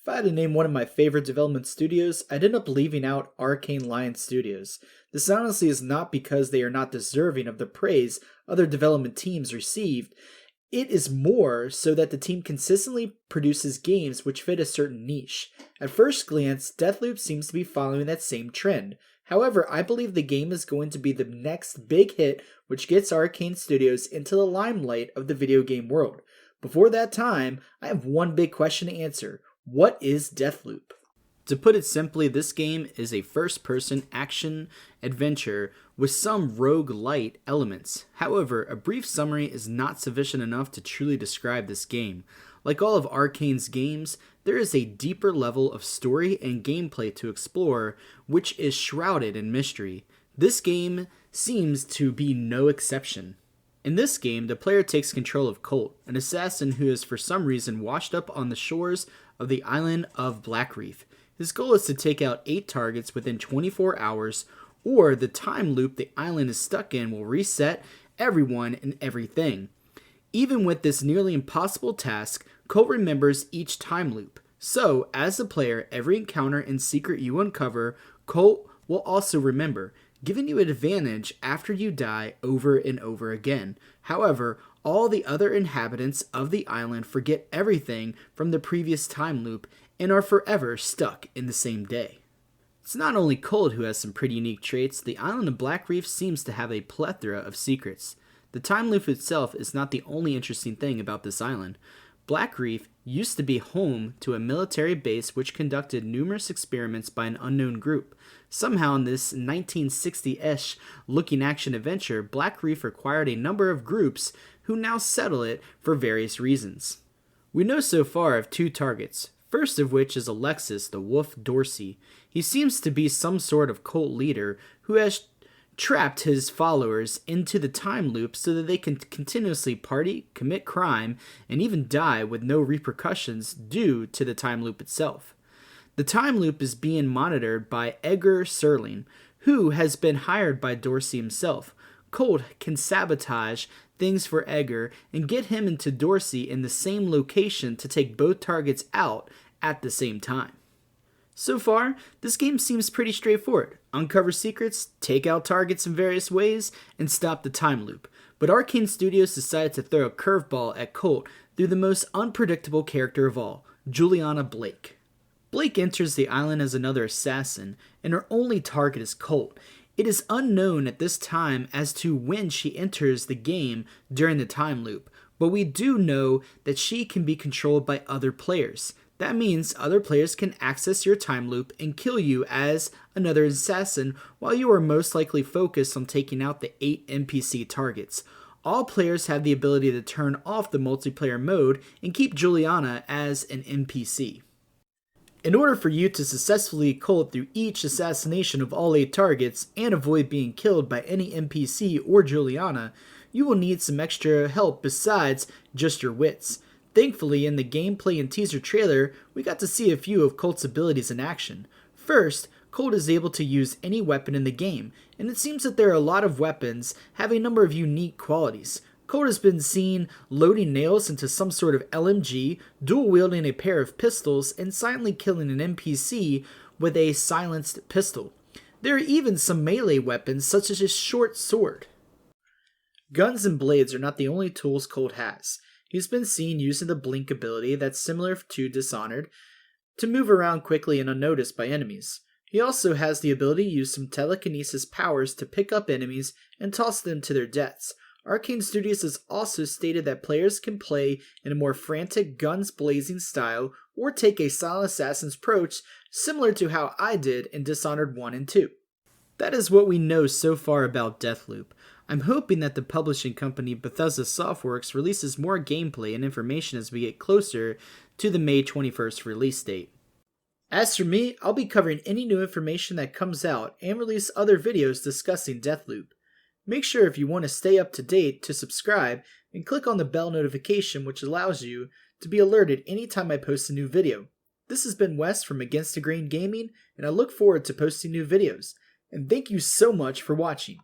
If I had to name one of my favorite development studios, I'd end up leaving out Arcane Lion Studios. This honestly is not because they are not deserving of the praise other development teams received. It is more so that the team consistently produces games which fit a certain niche. At first glance, Deathloop seems to be following that same trend. However, I believe the game is going to be the next big hit which gets Arcane Studios into the limelight of the video game world. Before that time, I have one big question to answer. What is Deathloop? To put it simply, this game is a first-person action adventure with some roguelite elements. However, a brief summary is not sufficient enough to truly describe this game. Like all of Arcane's games, there is a deeper level of story and gameplay to explore, which is shrouded in mystery. This game seems to be no exception. In this game, the player takes control of Colt, an assassin who is for some reason washed up on the shores of the island of Blackreef. His goal is to take out 8 targets within 24 hours, or the time loop the island is stuck in will reset everyone and everything. Even with this nearly impossible task, Colt remembers each time loop. So, as the player, every encounter and secret you uncover, Colt will also remember, giving you an advantage after you die over and over again. However, all the other inhabitants of the island forget everything from the previous time loop and are forever stuck in the same day. It's not only Colt who has some pretty unique traits, the island of Blackreef seems to have a plethora of secrets. The time loop itself is not the only interesting thing about this island. Blackreef used to be home to a military base which conducted numerous experiments by an unknown group. Somehow in this 1960-ish looking action adventure, Blackreef acquired a number of groups who now settle it for various reasons. We know so far of 2 targets, first of which is Alexis the Wolf Dorsey. He seems to be some sort of cult leader who has trapped his followers into the time loop so that they can continuously party, commit crime, and even die with no repercussions due to the time loop itself. The time loop is being monitored by Edgar Serling, who has been hired by Dorsey himself. Colt can sabotage things for Edgar and get him into Dorsey in the same location to take both targets out at the same time. So far, this game seems pretty straightforward. Uncover secrets, take out targets in various ways, and stop the time loop. But Arcane Studios decided to throw a curveball at Colt through the most unpredictable character of all, Juliana Blake. Blake enters the island as another assassin, and her only target is Colt. It is unknown at this time as to when she enters the game during the time loop, but we do know that she can be controlled by other players. That means other players can access your time loop and kill you as another assassin while you are most likely focused on taking out the 8 NPC targets. All players have the ability to turn off the multiplayer mode and keep Juliana as an NPC. In order for you to successfully cull through each assassination of all 8 targets and avoid being killed by any NPC or Juliana, you will need some extra help besides just your wits. Thankfully, in the gameplay and teaser trailer, we got to see a few of Colt's abilities in action. First, Colt is able to use any weapon in the game, and it seems that there are a lot of weapons have a number of unique qualities. Colt has been seen loading nails into some sort of LMG, dual-wielding a pair of pistols, and silently killing an NPC with a silenced pistol. There are even some melee weapons such as a short sword. Guns and blades are not the only tools Colt has. He's been seen using the blink ability that's similar to Dishonored to move around quickly and unnoticed by enemies. He also has the ability to use some telekinesis powers to pick up enemies and toss them to their deaths. Arcane Studios has also stated that players can play in a more frantic guns blazing style or take a silent assassin's approach similar to how I did in Dishonored 1 and 2. That is what we know so far about Deathloop. I'm hoping that the publishing company Bethesda Softworks releases more gameplay and information as we get closer to the May 21st release date. As for me, I'll be covering any new information that comes out and release other videos discussing Deathloop. Make sure if you want to stay up to date to subscribe and click on the bell notification which allows you to be alerted anytime I post a new video. This has been Wes from Against the Grain Gaming, and I look forward to posting new videos. And thank you so much for watching.